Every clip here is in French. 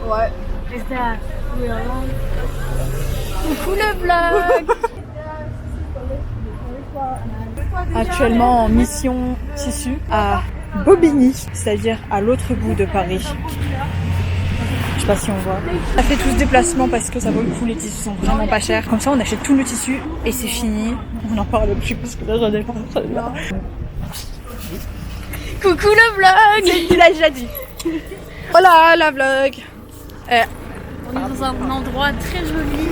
Ouais. Is that real life? Coucou le vlog. Actuellement en mission tissu à Bobigny, c'est-à-dire à l'autre bout de Paris. Je sais pas si on voit. On a fait tout ce déplacement parce que ça vaut le coup, les tissus sont vraiment pas chers. Comme ça on achète tout le tissu et c'est fini. On en parle plus parce que là j'en ai marre. Coucou le vlog. Il a déjà dit. Voilà la vlog. On est dans un endroit très joli.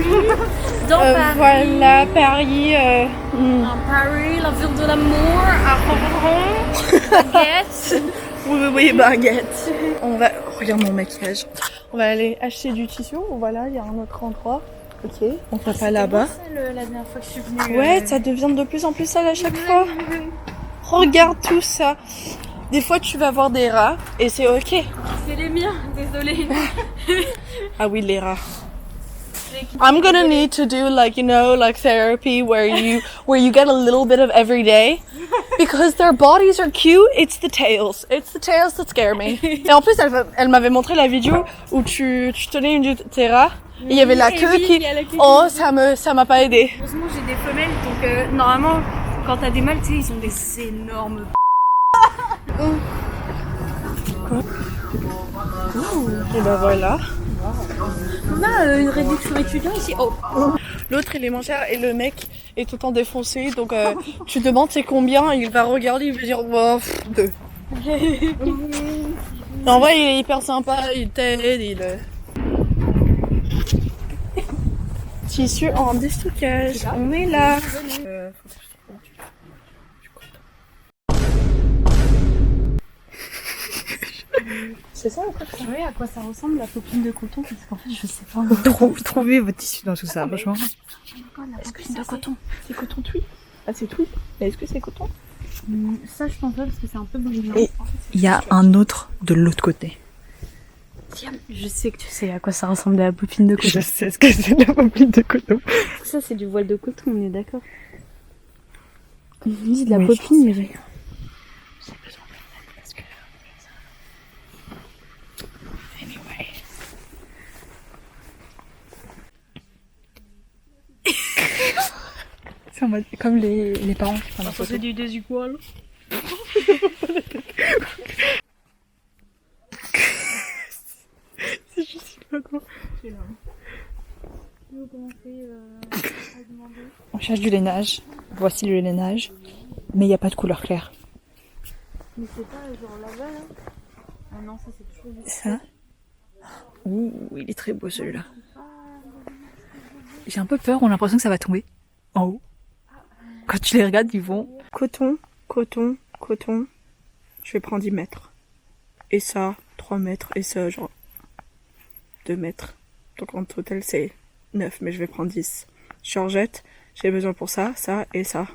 Dans Paris. Voilà Paris. En Paris, la ville de l'amour, à Ronron, baguette. Oui, baguette. On va... Regarde mon maquillage. On va aller acheter du tissu. Voilà, il y a un autre endroit. Ok, on va pas là-bas. La dernière fois que je suis venue. Ouais, ça devient de plus en plus sale à chaque fois. Regarde tout ça. Des fois, tu vas voir des rats et c'est ok. C'est les miens, désolée. Ah oui, les rats. I'm gonna need to do like, you know, like therapy where you get a little bit of every day. Because their bodies are cute, it's the tails. It's the tails that scare me. Et en plus, elle m'avait montré la vidéo où tu tenais une de tes rats. Et il y avait la queue qui... Oh, ça m'a pas aidé. Heureusement, j'ai des femelles, donc normalement, quand t'as des mâles, tu sais, ils ont des énormes... Et ben voilà. On a une réduction étudiant ici. Oh. L'autre il est moins cher et le mec est tout le temps défoncé. Donc tu demandes c'est combien, il va regarder, il va dire oh, 2. En vrai il est hyper sympa, il t'aide, Tissu en déstockage, on est là. C'est ça ou quoi? Vous savez à quoi ça ressemble la copine de coton? Parce qu'en fait, je sais pas. Trouvez votre tissu dans tout ça, franchement. Est-ce que c'est de coton? C'est coton tweed? Ah c'est tweed? Mais est-ce que c'est coton? Ça, je pense pas parce que c'est un peu brillant. Et il y a un autre de l'autre côté. Tiens, je sais que tu sais à quoi ça ressemble de la poupine de coton. Je sais ce que c'est de la poupine de coton. Ça, c'est du voile de coton, on est d'accord. On dit de la Oui, poupine, mais... J'ai besoin de l'aide parce que... Anyway. C'est en mode comme les parents qui prennent la photo. C'est du désigual. C'est juste pas quoi. On cherche du lainage. Voici le lainage. Mais il n'y a pas de couleur claire. Mais c'est pas genre là-bas, là? Ah non, ça c'est toujours du... Ça. Ouh, il est très beau celui-là. J'ai un peu peur, on a l'impression que ça va tomber en haut. Quand tu les regardes, ils vont... Coton, coton, coton. Je vais prendre 10 mètres. Et ça, 3 mètres. Et ça, genre 2 mètres. Donc en total, c'est 9, mais je vais prendre 10. Georgette, j'ai besoin pour ça, ça et ça.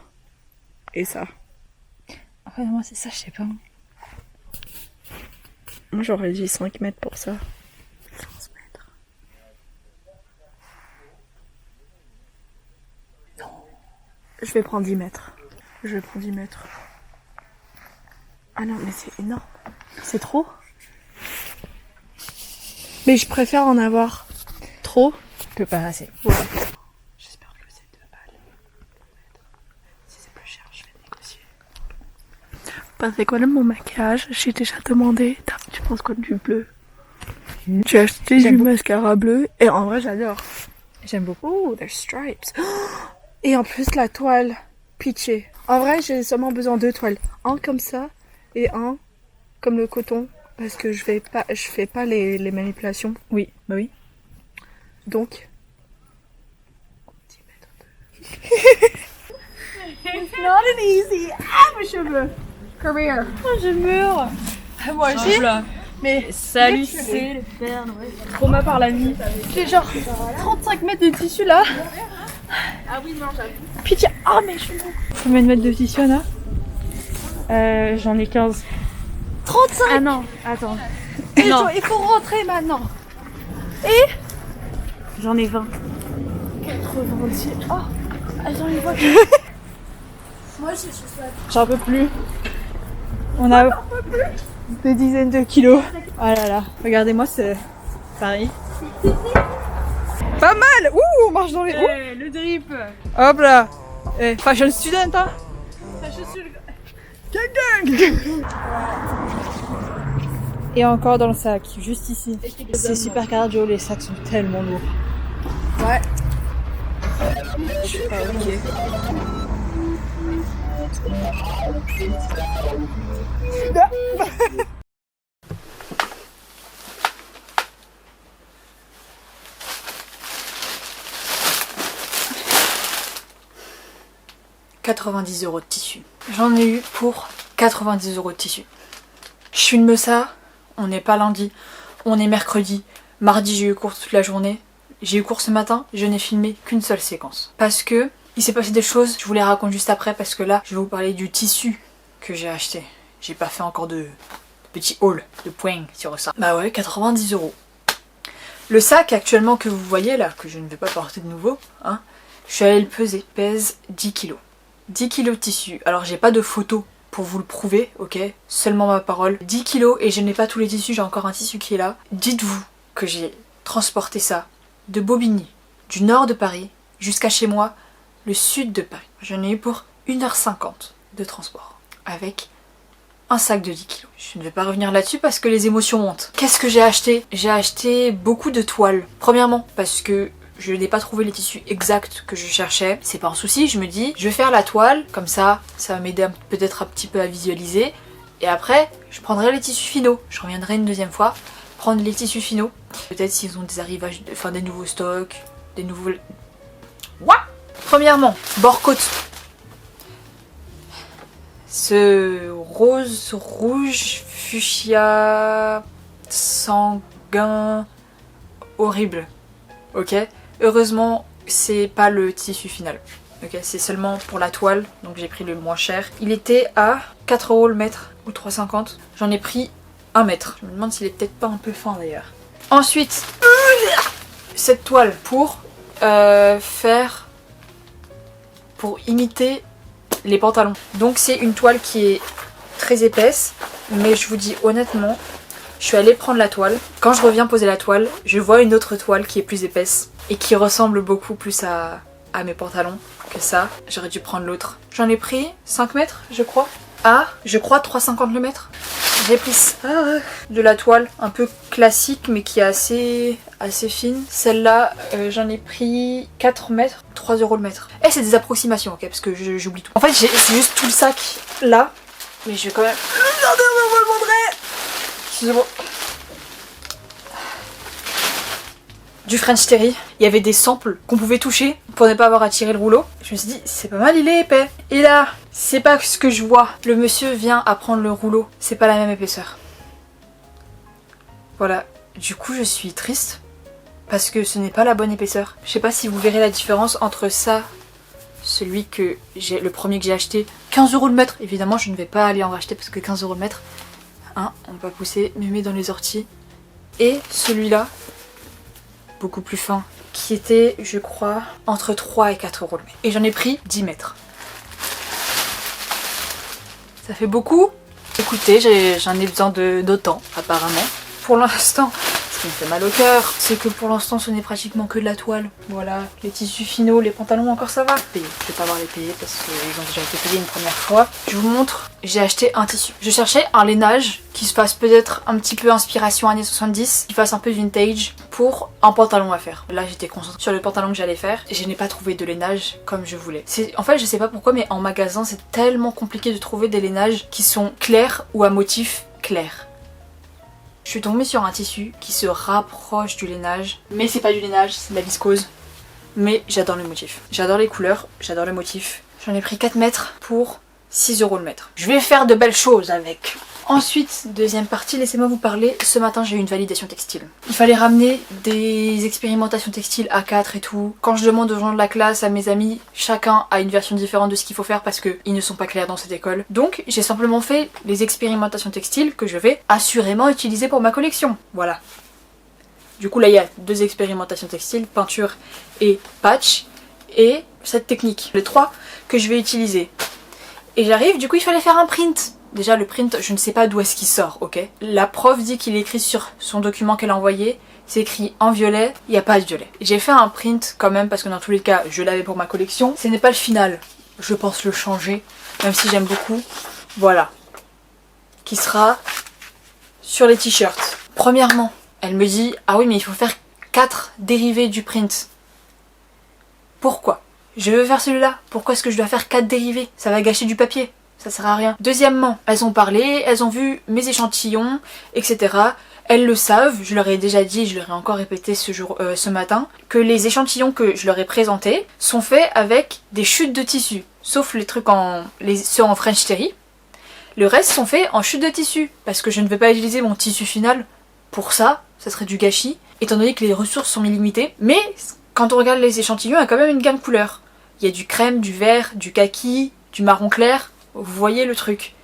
Et ça. Ouais, moi c'est ça, je sais pas. Moi j'aurais dit 5 mètres pour ça. 15 mètres. Non. Je vais prendre 10 mètres. Je vais prendre 10 mètres. Ah non, mais c'est énorme. C'est trop. Mais je préfère en avoir trop. Je peux pas assez. Ouais. J'espère que c'est 2 balles. Si c'est plus cher, je vais négocier. Parce que quoi de mon maquillage, j'ai déjà demandé. Tu penses quoi du bleu? J'ai acheté du mascara bleu et en vrai j'adore. J'aime beaucoup. Oh, there's stripes. Et en plus la toile pitchée. En vrai j'ai seulement besoin de 2 toiles. Un comme ça et un comme le coton. Parce que je fais pas les manipulations. Oui, bah oui. Donc 10 mètres de... It's not an easy. Ah, mes cheveux. Career. Oh, je meurs. Moi aussi. Mais Salut, c'est le Père Noël. trauma par la nuit. J'ai genre 35 mètres de tissu là. Ah oui, non, j'avoue. Pitié. Oh mes cheveux. Combien de mètres de tissu on a? J'en ai 15. 35. Ah non, attends. Et non. il faut rentrer maintenant. Et J'en ai 20. 86. Oh, attends, il voit. Moi je suis J'en peux plus. On a des dizaines de kilos. Ah là là, regardez-moi Paris. Pas mal. Ouh, on marche dans les... Ouh. Le drip. Hop là. Fashion student, hein. Et encore dans le sac, juste ici. C'est super cardio, les sacs sont tellement lourds. Ouais. Je suis pas ok. « 90 € de tissu. J'en ai eu pour 90 € de tissu. Je filme ça, on n'est pas lundi, on est mercredi. Mardi, j'ai eu cours toute la journée. J'ai eu cours ce matin, je n'ai filmé qu'une seule séquence. Parce que il s'est passé des choses, je vous les raconte juste après, parce que là, je vais vous parler du tissu que j'ai acheté. J'ai pas fait encore de petit haul, de poing sur ça. Bah ouais, 90 €. Le sac actuellement que vous voyez là, que je ne vais pas porter de nouveau, hein, je suis allée le peser, pèse 10 kg. 10 kg de tissu. Alors j'ai pas de photo pour vous le prouver, ok, seulement ma parole. 10 kg et je n'ai pas tous les tissus, j'ai encore un tissu qui est là. Dites-vous que j'ai transporté ça de Bobigny, du nord de Paris, jusqu'à chez moi, le sud de Paris. J'en ai eu pour 1h50 de transport, avec un sac de 10 kg. Je ne vais pas revenir là-dessus parce que les émotions montent. Qu'est-ce que j'ai acheté? J'ai acheté beaucoup de toiles. Premièrement, parce que je n'ai pas trouvé les tissus exacts que je cherchais. C'est pas un souci, je me dis, je vais faire la toile, comme ça, ça va m'aider peut-être un petit peu à visualiser. Et après, je prendrai les tissus finaux. Je reviendrai une deuxième fois, prendre les tissus finaux. Peut-être s'ils ont des arrivages, enfin des nouveaux stocks, des nouveaux... What? Premièrement, bord-côte. Ce rose, rouge, fuchsia, sanguin, horrible. Ok? Heureusement, c'est pas le tissu final. Ok, c'est seulement pour la toile, donc j'ai pris le moins cher. Il était à 4 € le mètre, ou 3,50 €. J'en ai pris 1 mètre. Je me demande s'il est peut-être pas un peu fin d'ailleurs. Ensuite, cette toile pour pour imiter les pantalons. Donc c'est une toile qui est très épaisse, mais je vous dis honnêtement, je suis allée prendre la toile. Quand je reviens poser la toile, je vois une autre toile qui est plus épaisse et qui ressemble beaucoup plus à mes pantalons que ça. J'aurais dû prendre l'autre. J'en ai pris 5 mètres, je crois. Ah, je crois 3,50 € le mètre. J'ai pris de la toile un peu classique mais qui est assez fine. Celle-là, j'en ai pris 4 mètres, 3 € le mètre. Et c'est des approximations, ok, parce que j'oublie tout. En fait, c'est juste tout le sac là, mais je vais quand même... Regardez, on va vous le montrer. Excusez-moi. Du French Terry, il y avait des samples qu'on pouvait toucher pour ne pas avoir à tirer le rouleau. Je me suis dit, c'est pas mal, il est épais. Et là, c'est pas ce que je vois. Le monsieur vient à prendre le rouleau, c'est pas la même épaisseur. Voilà, du coup je suis triste parce que ce n'est pas la bonne épaisseur. Je sais pas si vous verrez la différence entre ça, celui que j'ai, le premier que j'ai acheté, 15 € le mètre. Évidemment, je ne vais pas aller en racheter parce que 15 € le mètre, hein, on va pousser mémé dans les orties. Et celui-là, beaucoup plus fin, qui était, je crois, entre 3 et 4 € le mètre. Et j'en ai pris 10 mètres. Ça fait beaucoup. Écoutez, j'en ai besoin d'autant, apparemment. Pour l'instant, ce qui me fait mal au cœur, c'est que pour l'instant, ce n'est pratiquement que de la toile. Voilà, les tissus finaux, les pantalons, encore ça va. Payer. Je vais pas avoir les payer parce qu'ils ont déjà été payés une première fois. Je vous montre, j'ai acheté un tissu. Je cherchais un lainage qui se fasse peut-être un petit peu inspiration années 70, qui fasse un peu vintage pour un pantalon à faire. Là, j'étais concentrée sur le pantalon que j'allais faire et je n'ai pas trouvé de lainage comme je voulais. En fait, je sais pas pourquoi, mais en magasin, c'est tellement compliqué de trouver des lainages qui sont clairs ou à motif clair. Je suis tombée sur un tissu qui se rapproche du lainage, mais c'est pas du lainage, c'est de la viscose. Mais j'adore le motif. J'adore les couleurs, j'adore le motif. J'en ai pris 4 mètres pour 6 € le mètre. Je vais faire de belles choses avec. Ensuite, deuxième partie, laissez-moi vous parler. Ce matin, j'ai eu une validation textile. Il fallait ramener des expérimentations textiles A4 et tout. Quand je demande aux gens de la classe, à mes amis, chacun a une version différente de ce qu'il faut faire parce qu'ils ne sont pas clairs dans cette école. Donc, j'ai simplement fait les expérimentations textiles que je vais assurément utiliser pour ma collection. Voilà. Du coup, là, il y a 2 expérimentations textiles, peinture et patch, et cette technique. Les 3 que je vais utiliser. Et j'arrive, du coup, il fallait faire un print. Déjà, le print, je ne sais pas d'où est-ce qu'il sort, ok? La prof dit qu'il écrit sur son document qu'elle a envoyé c'est écrit en violet, il n'y a pas de violet. J'ai fait un print quand même parce que dans tous les cas je l'avais pour ma collection. Ce n'est pas le final, je pense le changer, même si j'aime beaucoup. Voilà, qui sera sur les t-shirts. Premièrement, elle me dit ah oui mais il faut faire 4 dérivés du print. Pourquoi? Je veux faire celui-là, pourquoi est-ce que je dois faire 4 dérivés? Ça va gâcher du papier, ça sert à rien. Deuxièmement, elles ont parlé, elles ont vu mes échantillons, etc. Elles le savent, je leur ai déjà dit, je leur ai encore répété ce matin, que les échantillons que je leur ai présentés sont faits avec des chutes de tissu, sauf les trucs ceux en French Terry. Le reste sont faits en chute de tissu, parce que je ne vais pas utiliser mon tissu final pour ça, ça serait du gâchis, étant donné que les ressources sont illimitées. Mais quand on regarde les échantillons, il y a quand même une gamme couleur. Il y a du crème, du vert, du kaki, du marron clair, vous voyez le truc.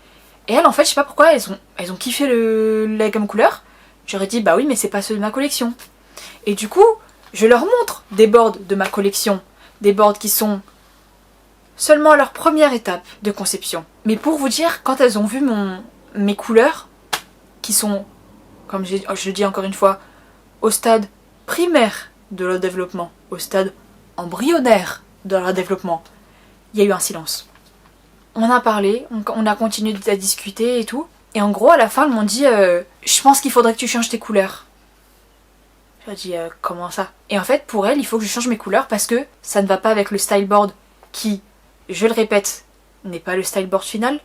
Et elles, en fait, je sais pas pourquoi, elles ont kiffé la gamme couleur. J'aurais dit bah oui mais c'est pas ceux de ma collection. Et du coup je leur montre des boards de ma collection. Des boards qui sont seulement à leur première étape de conception. Mais pour vous dire, quand elles ont vu mes couleurs, qui sont, comme je le dis encore une fois, au stade primaire de leur développement, au stade embryonnaire de leur développement, il y a eu un silence. On a parlé, on a continué à discuter et tout. Et en gros, à la fin, elles m'ont dit je pense qu'il faudrait que tu changes tes couleurs. J'ai dit comment ça? Et en fait, pour elles, il faut que je change mes couleurs parce que ça ne va pas avec le style board qui, je le répète, n'est pas le style board final.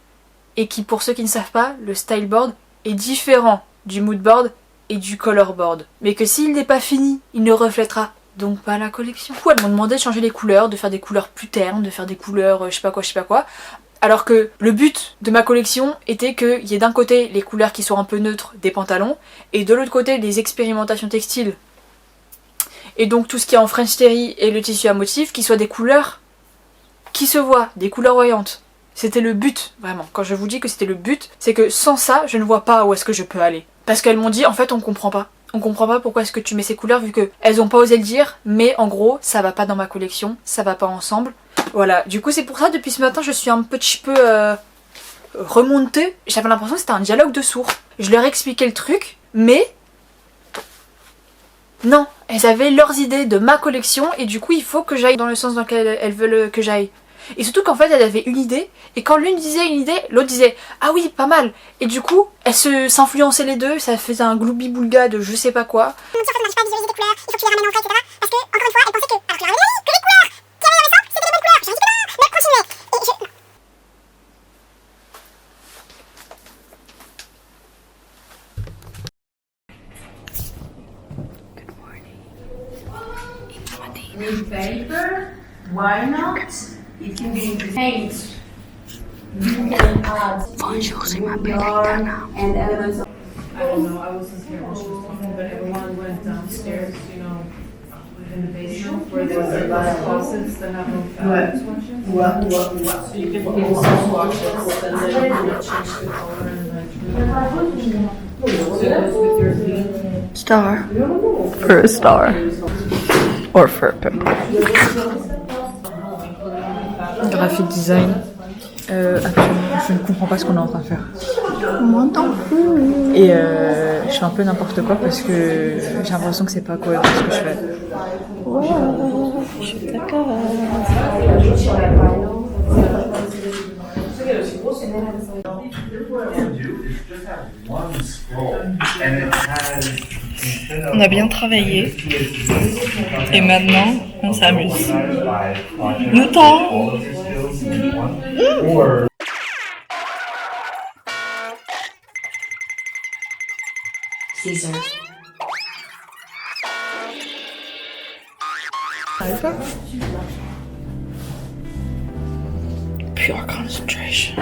Et qui, pour ceux qui ne savent pas, le style board est différent du mood board et du color board. Mais que s'il n'est pas fini, il ne reflètera donc pas la collection. Du coup, elles m'ont demandé de changer les couleurs, de faire des couleurs plus ternes, de faire des couleurs je sais pas quoi. Alors que le but de ma collection était qu'il y ait d'un côté les couleurs qui sont un peu neutres des pantalons et de l'autre côté les expérimentations textiles. Et donc tout ce qui est en French Terry et le tissu à motif qui soient des couleurs qui se voient, des couleurs voyantes. C'était le but, vraiment. Quand je vous dis que c'était le but, c'est que sans ça, je ne vois pas où est-ce que je peux aller. Parce qu'elles m'ont dit, en fait, on comprend pas. On comprend pas pourquoi est-ce que tu mets ces couleurs vu que elles ont pas osé le dire, mais en gros, ça va pas dans ma collection, ça va pas ensemble. Voilà, du coup c'est pour ça depuis ce matin je suis un petit peu remontée. J'avais l'impression que c'était un dialogue de sourds. Je leur ai expliqué le truc, mais non, elles avaient leurs idées de ma collection et du coup il faut que j'aille dans le sens dans lequel elles veulent que j'aille. Et surtout qu'en fait elles avaient une idée et quand l'une disait une idée, l'autre disait ah oui pas mal. Et du coup elles s'influençaient les deux, ça faisait un gloubi-boulga de je sais pas quoi. En fait, on n'arrive pas à visualiser des couleurs, il faut que tu les ramènes en vrai, etc. Parce que, encore une fois, elle pensait que, alors que j'avais dit que les couleurs qui avaient dans le sang, c'était des bonnes couleurs. J'ai dit que non, mais continuez. Et je... With paper, why not? It can be paint. You can add yarn and elements of... I don't know, I wasn't here when she was talking, but everyone went downstairs, you know, in the basement where there's a lot of closets that have no swatches. So you can give some swatches and then you can change the color and like so it goes with your theme. Star. For a star. Or for a pimple. Graphic design. Actuellement, je ne comprends pas ce qu'on est en train de faire. Moi non plus. Et je fais un peu n'importe quoi parce que j'ai l'impression que c'est pas cohérent ce que je fais. Ouais, je suis d'accord. On a bien travaillé et maintenant on s'amuse. Le temps. Caesar. Pure concentration.